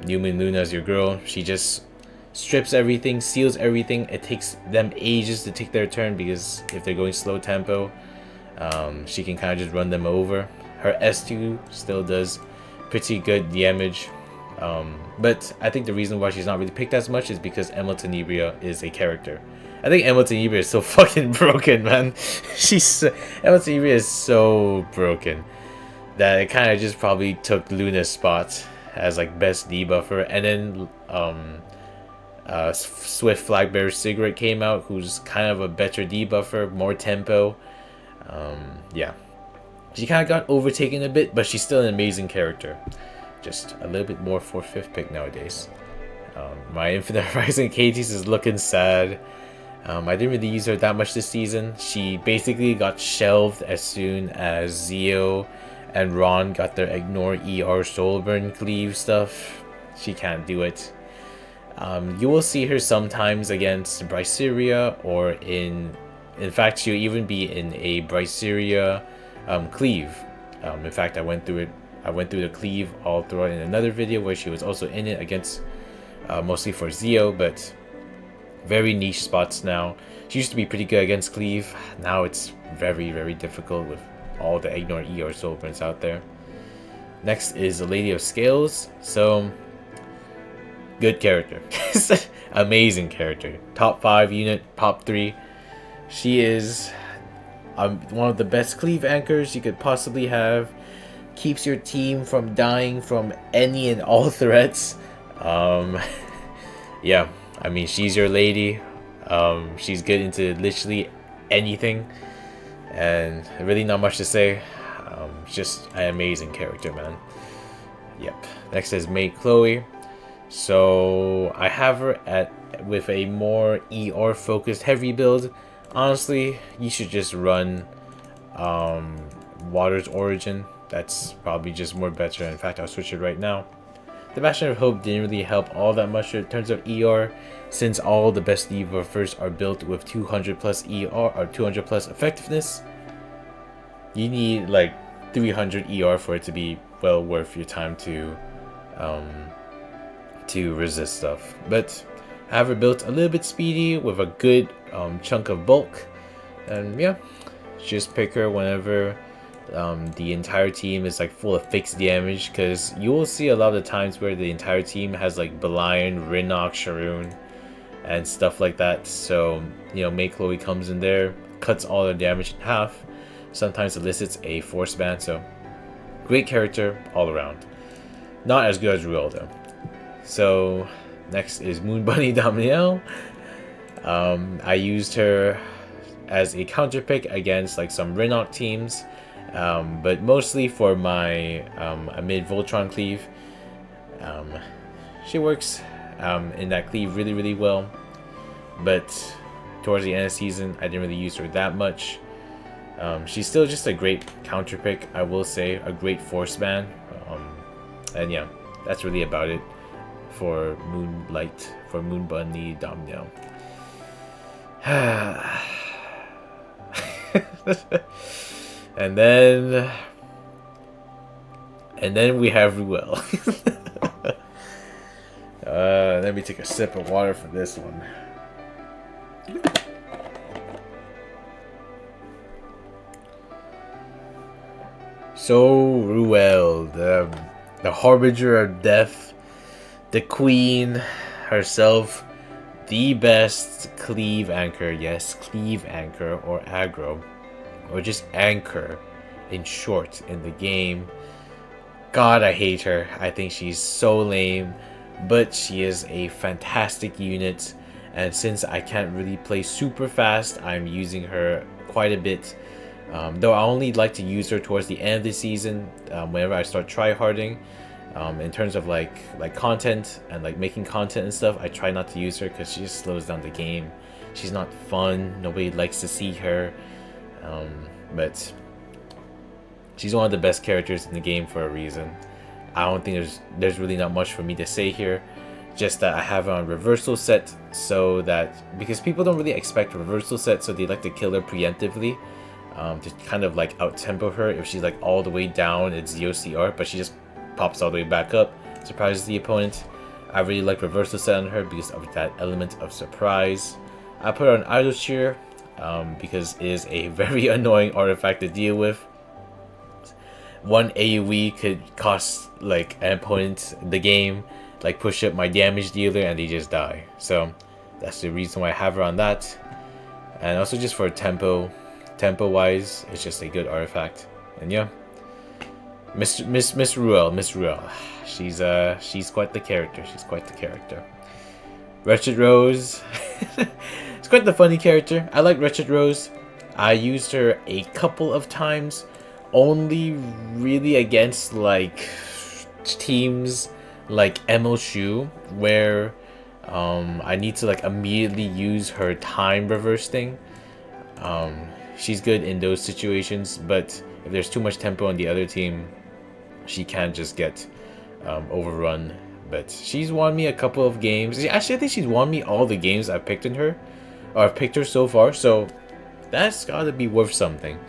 New Moon Luna is your girl. She just strips everything, seals everything. It takes them ages to take their turn because if they're going slow tempo, she can kind of just run them over. Her S2 still does pretty good damage, but I think the reason why she's not really picked as much is because Emma Tenebria is a character. I think Emma Tenebria is so fucking broken, man. Emma Tenebria is so broken that it kind of just probably took Luna's spot as like best debuffer, and then Swift Flagbearer Cigarette came out, who's kind of a better debuffer, more tempo. Yeah, she kind of got overtaken a bit, but she's still an amazing character. Just a little bit more 4th, 5th pick nowadays. My Infinite Horizon Katie's is looking sad. I didn't really use her that much this season. She basically got shelved as soon as Zio and Ron got their Ignore ER Soulburn Cleave stuff. She can't do it. You will see her sometimes against Bryceria, or in fact she'll even be in a Bryceria Cleave. In fact I went through the Cleave all throughout in another video where she was also in it against mostly for Zio, but very niche spots now. She used to be pretty good against Cleave. Now it's very, very difficult with all the Ignore ER Soulburns out there. Next is the Lady of Scales. So, good character. Amazing character. Top 5 unit, top 3. She is one of the best cleave anchors you could possibly have. Keeps your team from dying from any and all threats. Yeah, I mean, she's your lady. She's good into literally anything, and really not much to say. Just an amazing character, man. Yep. Next is Maid Chloe. So I have her with a more ER focused heavy build. Honestly, you should just run Water's Origin. That's probably just more better. In fact, I'll switch it right now. The Bastion of Hope didn't really help all that much in terms of ER, since all the best debuffers are built with 200 plus ER or 200 plus effectiveness. You need like 300 ER for it to be well worth your time to resist stuff. But I have her built a little bit speedy with a good chunk of bulk, and yeah, just pick her whenever the entire team is like full of fixed damage, because you will see a lot of times where the entire team has like Belian, Rinnock, Sharoon, and stuff like that. So Mei Chloe comes in there, cuts all their damage in half, sometimes elicits a force ban. So great character all around. Not as good as Ruel though. So next is Moon Bunny Damiel. I used her as a counter pick against like some Rinnock teams, but mostly for my mid Voltron cleave. She works in that cleave really well, but towards the end of the season I didn't really use her that much. She's still just a great counter pick, I will say, a great force ban, and yeah, that's really about it for Moon Bunny Damiel. and then we have Ruel. Let me take a sip of water for this one. So Ruel, the harbinger of death, the queen herself, the best cleave anchor. Yes, cleave anchor or aggro, or just anchor in short in the game. God, I hate her. I think she's so lame, but she is a fantastic unit, and since I can't really play super fast, I'm using her quite a bit. Though I only like to use her towards the end of the season, whenever I start tryharding. In terms of like content and like making content and stuff, I try not to use her because she just slows down the game. She's not fun. Nobody likes to see her, but she's one of the best characters in the game for a reason. I don't think there's really not much for me to say here. Just that I have her on reversal set, so that because people don't really expect reversal set, so they like to kill her preemptively, to kind of like out tempo her if she's like all the way down at ZOCR, but she just pops all the way back up, surprises the opponent. I really like reversal set on her because of that element of surprise. I put her on idle cheer because it is a very annoying artifact to deal with. One AoE could cost like an opponent the game, like push up my damage dealer, and they just die. So that's the reason why I have her on that. And also just for tempo wise, it's just a good artifact. And yeah, Miss Ruel, she's quite the character. Wretched Rose, it's quite the funny character. I like Wretched Rose. I used her a couple of times, only really against like teams like ML where I need to like immediately use her time reverse thing. She's good in those situations, but if there's too much tempo on the other team, she can just get overrun. But she's won me a couple of games. Actually, I think she's won me all the games I've picked I've picked her so far, so that's gotta be worth something.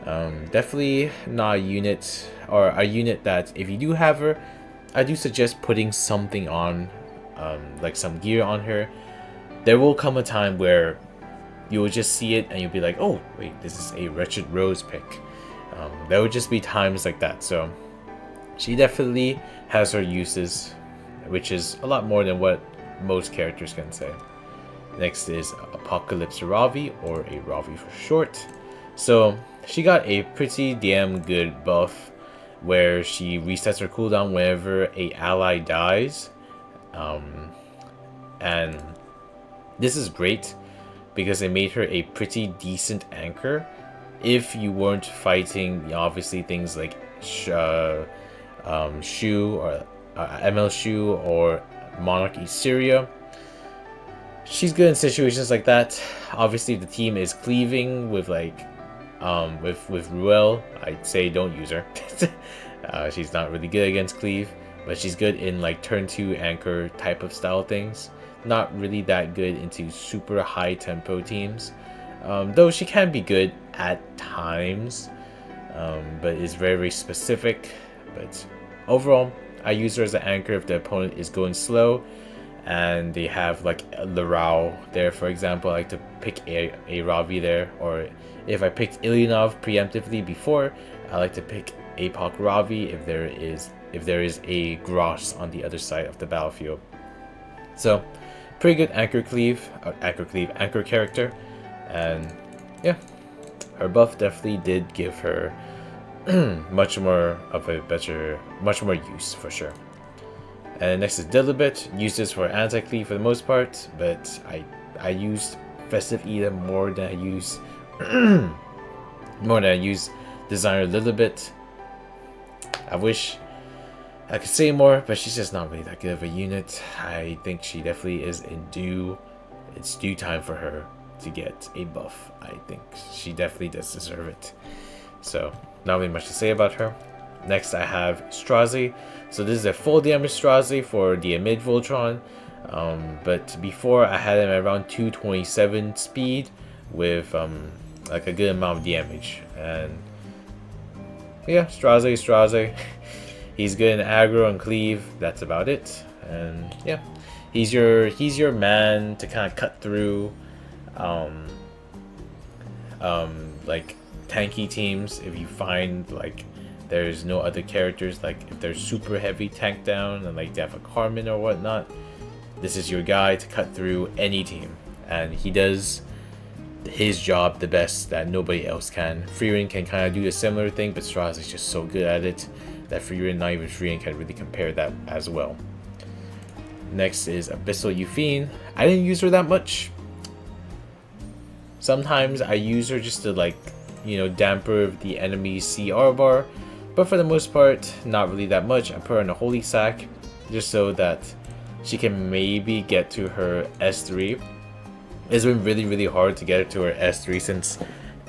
Definitely not a unit, or a unit that if you do have her, I do suggest putting something on, like some gear on her. There will come a time where you will just see it and you'll be like, oh wait, this is a Wretched Rose pick. There would just be times like that. So she definitely has her uses, which is a lot more than what most characters can say. Next is Apocalypse Ravi, or a Ravi for short. So she got a pretty damn good buff where she resets her cooldown whenever a ally dies, and this is great because they made her a pretty decent anchor if you weren't fighting obviously things like Shu or ML Shu or Monarchy Syria. She's good in situations like that. Obviously, the team is cleaving with like with Ruel. I'd say don't use her. She's not really good against cleave, but she's good in like turn 2 anchor type of style things. Not really that good into super high tempo teams, though she can be good at times, but is very, very specific. But overall, I use her as an anchor if the opponent is going slow, and they have like Larao there, for example, I like to pick a Ravi there. Or if I picked Ilyanov preemptively before, I like to pick Apoc Ravi if there is a Gross on the other side of the battlefield. So pretty good anchor character, and yeah, her buff definitely did give her much more use for sure. And next is Dilibet. Use this for anti-cleave for the most part, but I used Festive Eden more than I use Designer Lilibet. I wish I could say more, but she's just not really that good of a unit. I think she definitely is it's due time for her to get a buff. I think she definitely does deserve it. So not really much to say about her. Next I have Strazi. So this is a full damage Strazi for the mid Voltron. But before I had him at around 227 speed with like a good amount of damage. And yeah, Strazi. He's good in aggro and cleave. That's about it. And yeah, he's your man to kind of cut through like tanky teams. If you find like there's no other characters, like if they're super heavy tank down and like they have a Carmen or whatnot, this is your guy to cut through any team, and he does his job the best that nobody else can. Freerin can kind of do a similar thing, but Straz is just so good at it that Freerin, not even Freerin, can really compare that as well. Next is Abyssal Euphine. I didn't use her that much. Sometimes I use her just to like, you know, damper the enemy's CR bar, but for the most part, not really that much. I put her in a Holy Sack just so that she can maybe get to her S3. It's been really hard to get her to her S3 since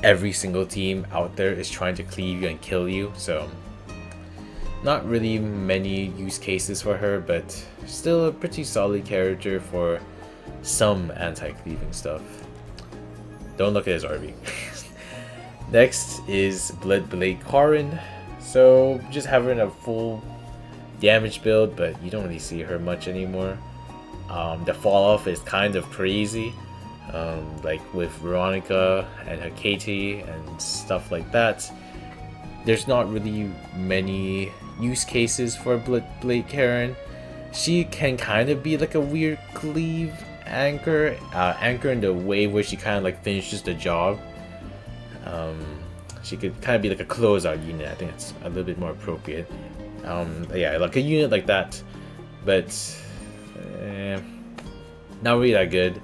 every single team out there is trying to cleave you and kill you, so not really many use cases for her, but still a pretty solid character for some anti-cleaving stuff. Don't look at his RB. Next is Bloodblade Karin. So just have her in a full damage build, but you don't really see her much anymore. The fall off is kind of crazy, like with Veronica and her Katie and stuff like that. There's not really many use cases for Bloodblade Karin. She can kind of be like a weird cleave anchor in the way where she kind of like finishes the job. She could kind of be like a closeout unit. I think it's a little bit more appropriate. Yeah, like a unit like that, but not really that good.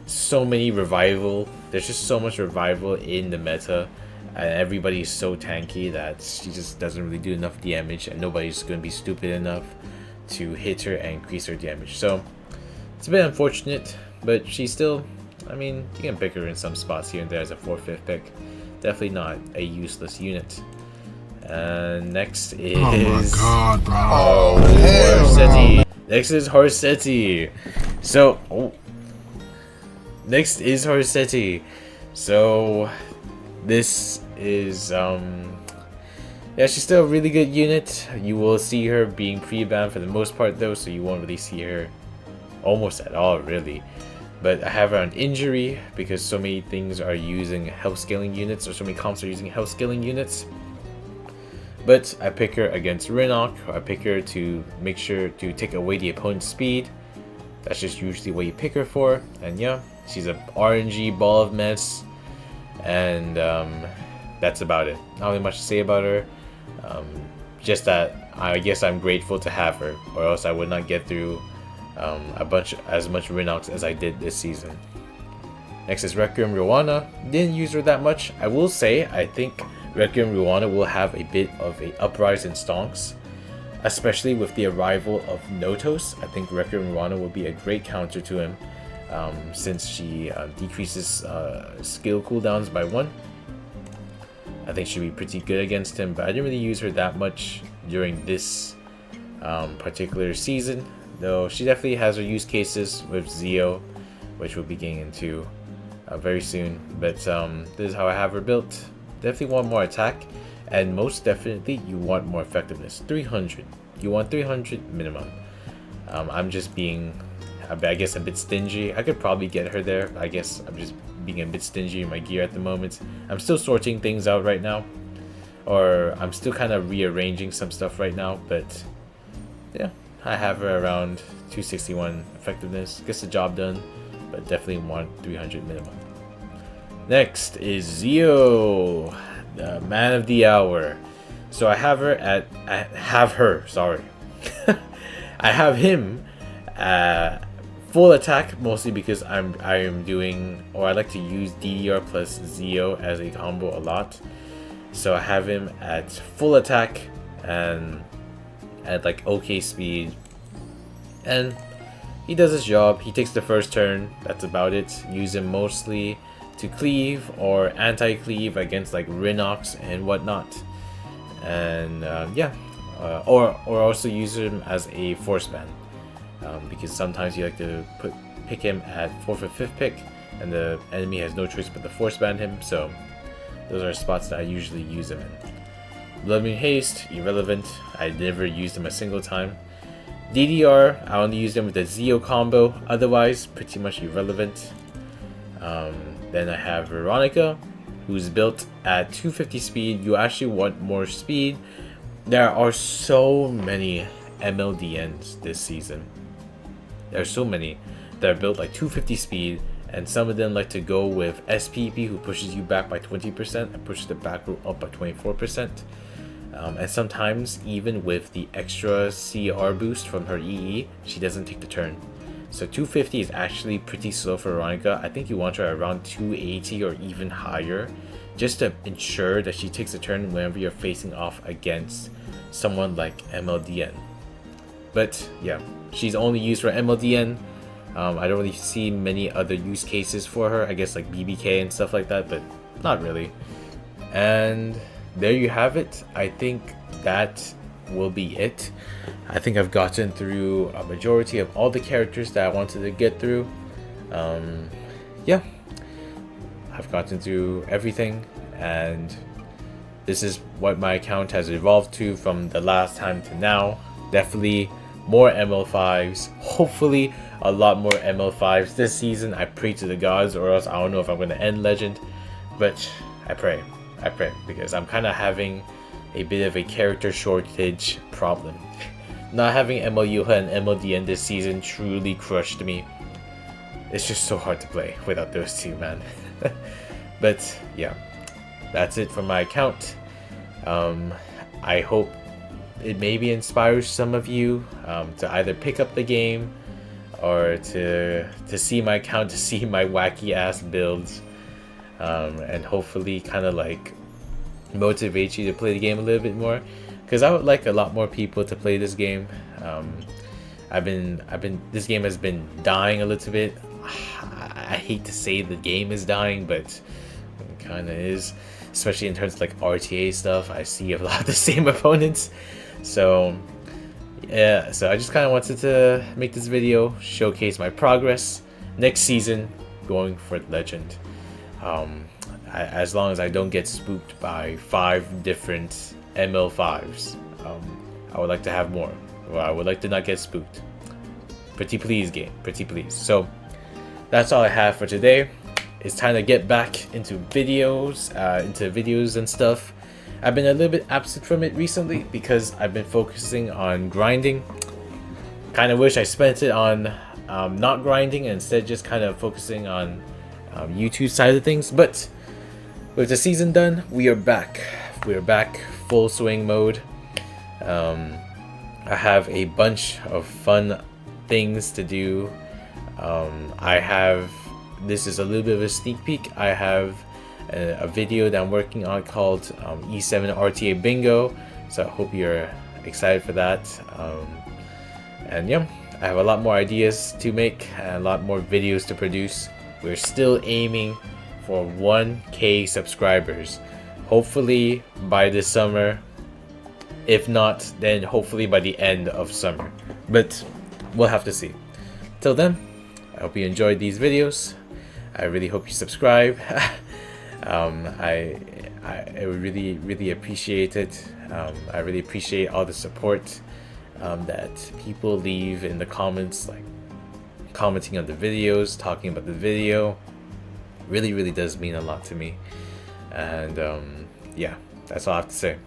So many revival. There's just so much revival in the meta, and everybody's so tanky that she just doesn't really do enough damage, and nobody's going to be stupid enough to hit her and increase her damage. So it's a bit unfortunate, but she's still, I mean, you can pick her in some spots here and there as a 4/5 pick. Definitely not a useless unit. And next is Horsetti. Next is Horsetti. So next is Horsetti. So this is yeah, she's still a really good unit. You will see her being pre-banned for the most part though, so you won't really see her almost at all really. But I have her on injury because so many things are using health scaling units, or so many comps are using health scaling units. But I pick her against Rinok, or I pick her to make sure to take away the opponent's speed. That's just usually what you pick her for. And yeah, she's a RNG ball of mess. And that's about it. Not really much to say about her. Just that I guess I'm grateful to have her, or else I would not get through as much Rinox as I did this season. Next is Requiem Ruana. Didn't use her that much. I will say I think Requiem Ruana will have a bit of a uprise in stonks, especially with the arrival of Notos. I think Requiem Ruana will be a great counter to him, since she decreases skill cooldowns by 1. I think she'll be pretty good against him, but I didn't really use her that much during this particular season, though she definitely has her use cases with Zeo, which we'll be getting into very soon. But this is how I have her built. Definitely want more attack, and most definitely you want more effectiveness. 300. You want 300 minimum. I'm just being I guess a bit stingy. I could probably get her there. I guess I'm just being a bit stingy in my gear at the moment. I'm still sorting things out right now, or I'm still kind of rearranging some stuff right now, but yeah, I have her around 261 effectiveness. Gets the job done, but definitely want 300 minimum. Next is Zio, the man of the hour. So I have her at I have him full attack, mostly because I am doing, or I like to use DDR plus Zio as a combo a lot. So I have him at full attack and at like okay speed, and he does his job. He takes the first turn. That's about it. Use him mostly to cleave or anti-cleave against like Rinox and whatnot, and or also use him as a force ban, because sometimes you like to pick him at 4th or 5th pick, and the enemy has no choice but to force ban him. So those are spots that I usually use him in. Bloodmoon Haste, irrelevant. I never used him a single time. DDR, I only used him with the Zio combo. Otherwise, pretty much irrelevant. Then I have Veronica, who's built at 250 speed. You actually want more speed. There are so many MLDNs this season. There are so many that are built like 250 speed, and some of them like to go with SPP, who pushes you back by 20% and pushes the back row up by 24%. And sometimes even with the extra CR boost from her EE, she doesn't take the turn. So 250 is actually pretty slow for Veronica. I think you want her around 280 or even higher, just to ensure that she takes a turn whenever you're facing off against someone like MLDN. But yeah, she's only used for MLDN. I don't really see many other use cases for her. I guess like BBK and stuff like that, but not really. And there you have it. I think that will be it. I think I've gotten through a majority of all the characters that I wanted to get through. Yeah, I've gotten through everything, and this is what my account has evolved to from the last time to now. Definitely more ML5s, hopefully a lot more ML5s this season. I pray to the gods, or else I don't know if I'm going to end Legend, but I pray, because I'm kind of having a bit of a character shortage problem. Not having ML Yuha and MLDN this season truly crushed me. It's just so hard to play without those two, man. But yeah, that's it for my account. I hope it maybe inspires some of you to either pick up the game or to see my account, to see my wacky ass builds, and hopefully kind of like motivate you to play the game a little bit more, because I would like a lot more people to play this game. This game has been dying a little bit. I hate to say the game is dying, but it kind of is, especially in terms of like RTA stuff. I see a lot of the same opponents. So yeah, so I just kind of wanted to make this video, showcase my progress next season going for Legend. As long as I don't get spooked by 5 different ML5s, I would like to have more. Or I would like to not get spooked. Pretty please, game. Pretty please. So that's all I have for today. It's time to get back into videos, and stuff. I've been a little bit absent from it recently because I've been focusing on grinding. Kind of wish I spent it on not grinding and instead just kind of focusing on YouTube side of things. But with the season done, we are back. We are back full swing mode. I have a bunch of fun things to do. This is a little bit of a sneak peek. I have a video that I'm working on called E7 RTA Bingo, so I hope you're excited for that. And yeah, I have a lot more ideas to make and a lot more videos to produce. We're still aiming for 1K subscribers, hopefully by this summer. If not, then hopefully by the end of summer, but we'll have to see. Till then, I hope you enjoyed these videos. I really hope you subscribe. I really appreciate it. I really appreciate all the support that people leave in the comments. Like, commenting on the videos, talking about the video. Really does mean a lot to me. And yeah, that's all I have to say.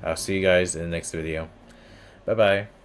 I'll see you guys in the next video. Bye bye.